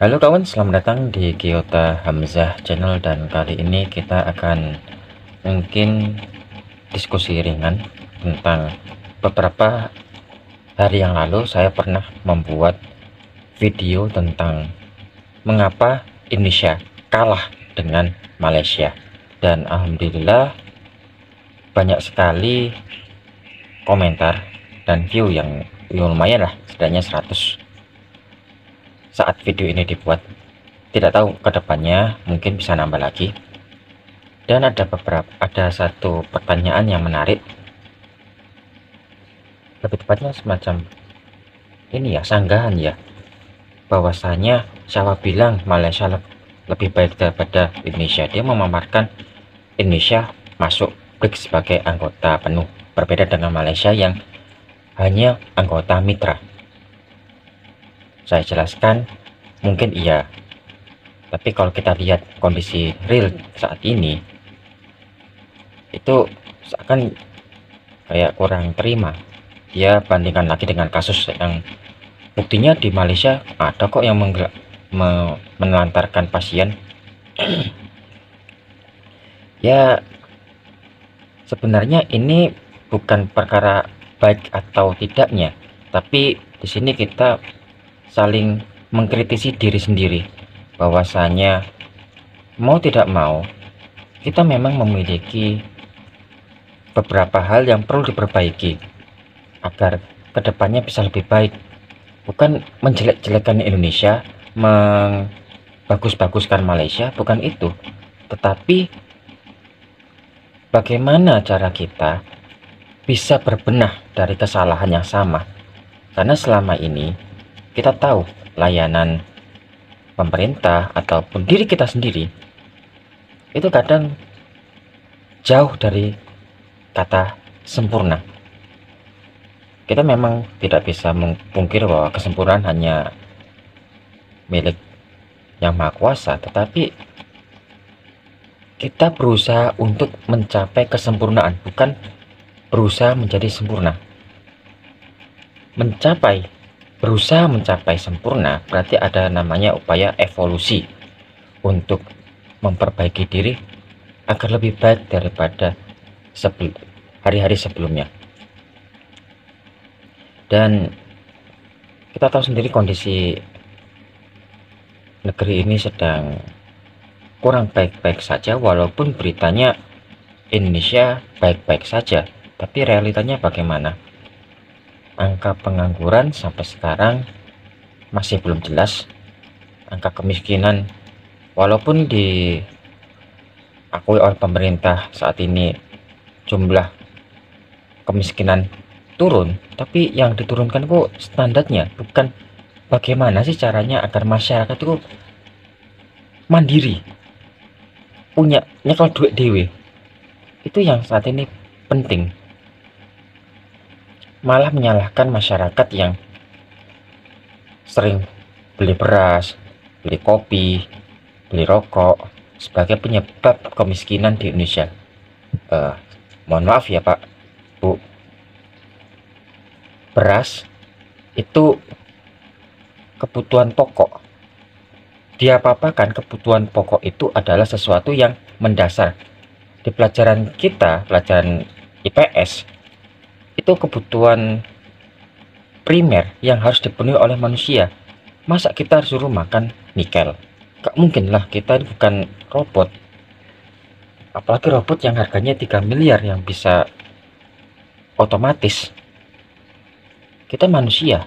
Halo kawan, selamat datang di Kyota Hamzah Channel, dan kali ini kita akan mungkin diskusi ringan tentang beberapa hari yang lalu saya pernah membuat video tentang mengapa Indonesia kalah dengan Malaysia, dan alhamdulillah banyak sekali komentar dan view yang lumayan lah, setidaknya 100 saat video ini dibuat. Tidak tahu kedepannya mungkin bisa nambah lagi. Dan ada satu pertanyaan yang menarik, lebih tepatnya semacam ini ya, sanggahan ya, bahwasanya siapa bilang Malaysia lebih baik daripada Indonesia. Dia memamarkan Indonesia masuk BRICS sebagai anggota penuh, berbeda dengan Malaysia yang hanya anggota mitra. Saya jelaskan, mungkin iya, tapi kalau kita lihat kondisi real saat ini, itu seakan kayak kurang terima. Dia bandingkan lagi dengan kasus yang buktinya di Malaysia ada kok yang menelantarkan pasien. Ya, sebenarnya ini bukan perkara baik atau tidaknya, tapi di sini kita saling mengkritisi diri sendiri, bahwasanya mau tidak mau kita memang memiliki beberapa hal yang perlu diperbaiki agar kedepannya bisa lebih baik. Bukan menjelek-jelekan Indonesia, membagus-baguskan Malaysia, bukan itu, tetapi bagaimana cara kita bisa berbenah dari kesalahan yang sama. Karena selama ini kita tahu layanan pemerintah ataupun diri kita sendiri itu kadang jauh dari kata sempurna. Kita memang tidak bisa mengpungkir bahwa kesempurnaan hanya milik yang maha kuasa, tetapi kita berusaha untuk mencapai kesempurnaan, bukan berusaha menjadi sempurna. Berusaha mencapai sempurna berarti ada namanya upaya evolusi untuk memperbaiki diri agar lebih baik daripada hari-hari sebelumnya. Dan kita tahu sendiri kondisi negeri ini sedang kurang baik-baik saja, walaupun beritanya Indonesia baik-baik saja, tapi realitanya bagaimana? Angka pengangguran sampai sekarang masih belum jelas. Angka kemiskinan, walaupun diakui oleh pemerintah saat ini jumlah kemiskinan turun, tapi yang diturunkan kok standarnya, bukan bagaimana sih caranya agar masyarakat itu mandiri, punya nyekel duit dewe. Itu yang saat ini penting. Malah menyalahkan masyarakat yang sering beli beras, beli kopi, beli rokok sebagai penyebab kemiskinan di Indonesia. Mohon maaf ya Pak, Bu, beras itu kebutuhan pokok. Dia apa-apakan kebutuhan pokok itu adalah sesuatu yang mendasar. Di pelajaran kita, pelajaran IPS, itu kebutuhan primer yang harus dipenuhi oleh manusia. Masa kita suruh makan nikel? Gak mungkin lah, kita ini bukan robot. Apalagi robot yang harganya 3 miliar yang bisa otomatis. Kita manusia.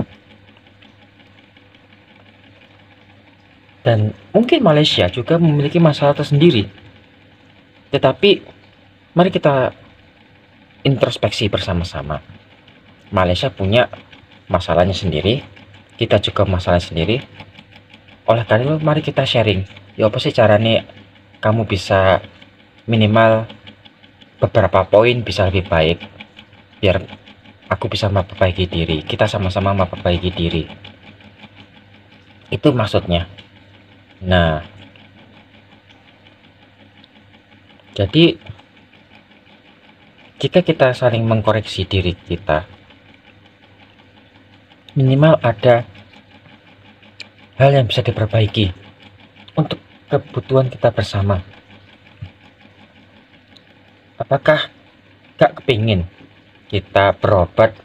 Dan mungkin Malaysia juga memiliki masalah tersendiri. Tetapi mari kita introspeksi bersama-sama. Malaysia punya masalahnya sendiri, kita juga masalah sendiri. Oleh karena itu mari kita sharing, ya apa sih caranya kamu bisa minimal beberapa poin bisa lebih baik, biar aku bisa memperbaiki diri, kita sama-sama memperbaiki diri. Itu maksudnya. Nah, jadi jika kita saling mengkoreksi diri kita, minimal ada hal yang bisa diperbaiki untuk kebutuhan kita bersama. Apakah gak kepingin kita berobat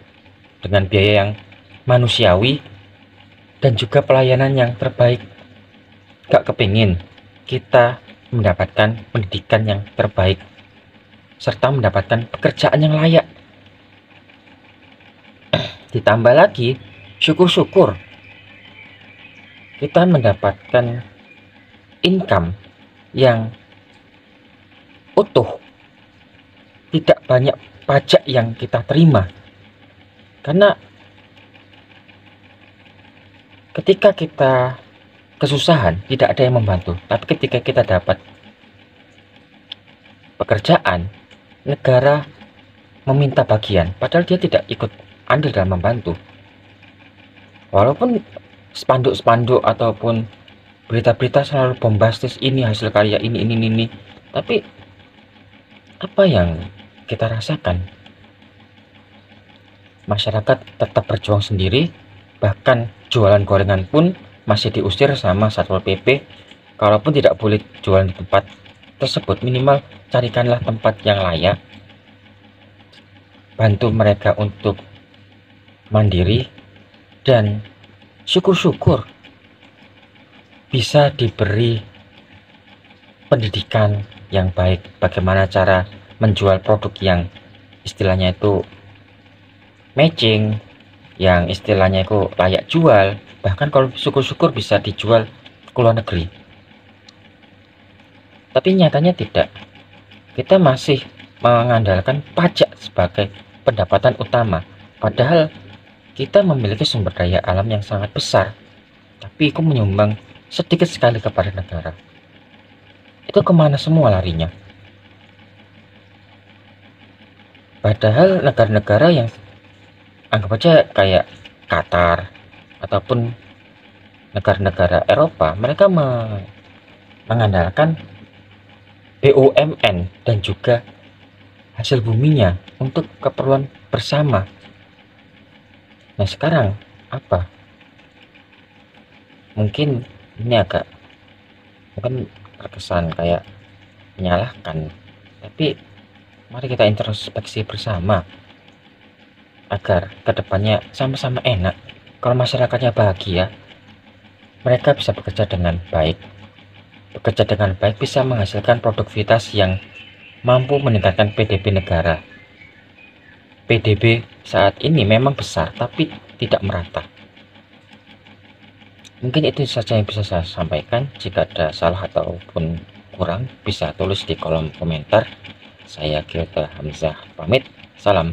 dengan biaya yang manusiawi dan juga pelayanan yang terbaik? Gak kepingin kita mendapatkan pendidikan yang terbaik serta mendapatkan pekerjaan yang layak? Ditambah lagi, syukur-syukur kita mendapatkan income yang utuh, tidak banyak pajak yang kita terima. Karena ketika kita kesusahan tidak ada yang membantu, tapi ketika kita dapat pekerjaan, negara meminta bagian padahal dia tidak ikut andil dalam membantu. Walaupun spanduk-spanduk ataupun berita-berita selalu bombastis, ini hasil karya ini, tapi apa yang kita rasakan? Masyarakat tetap berjuang sendiri, bahkan jualan gorengan pun masih diusir sama Satpol PP. Kalaupun tidak boleh jualan di tempat tersebut, minimal carikanlah tempat yang layak, bantu mereka untuk mandiri, dan syukur-syukur bisa diberi pendidikan yang baik, bagaimana cara menjual produk yang istilahnya itu matching, yang istilahnya itu layak jual, bahkan kalau syukur-syukur bisa dijual ke luar negeri. Tapi nyatanya tidak, kita masih mengandalkan pajak sebagai pendapatan utama, padahal kita memiliki sumber daya alam yang sangat besar, tapi itu menyumbang sedikit sekali kepada negara. Itu kemana semua larinya? Padahal negara-negara yang anggap aja kayak Qatar ataupun negara-negara Eropa, mereka mengandalkan BUMN dan juga hasil buminya untuk keperluan bersama. Nah sekarang apa? Mungkin ini mungkin terkesan kayak menyalahkan, tapi mari kita introspeksi bersama agar kedepannya sama-sama enak. Kalau masyarakatnya bahagia, mereka bisa bekerja dengan baik. Bekerja dengan baik bisa menghasilkan produktivitas yang mampu meningkatkan PDB negara. PDB saat ini memang besar, tapi tidak merata. Mungkin itu saja yang bisa saya sampaikan. Jika ada salah ataupun kurang, bisa tulis di kolom komentar. Saya Gilda Hamzah pamit. Salam.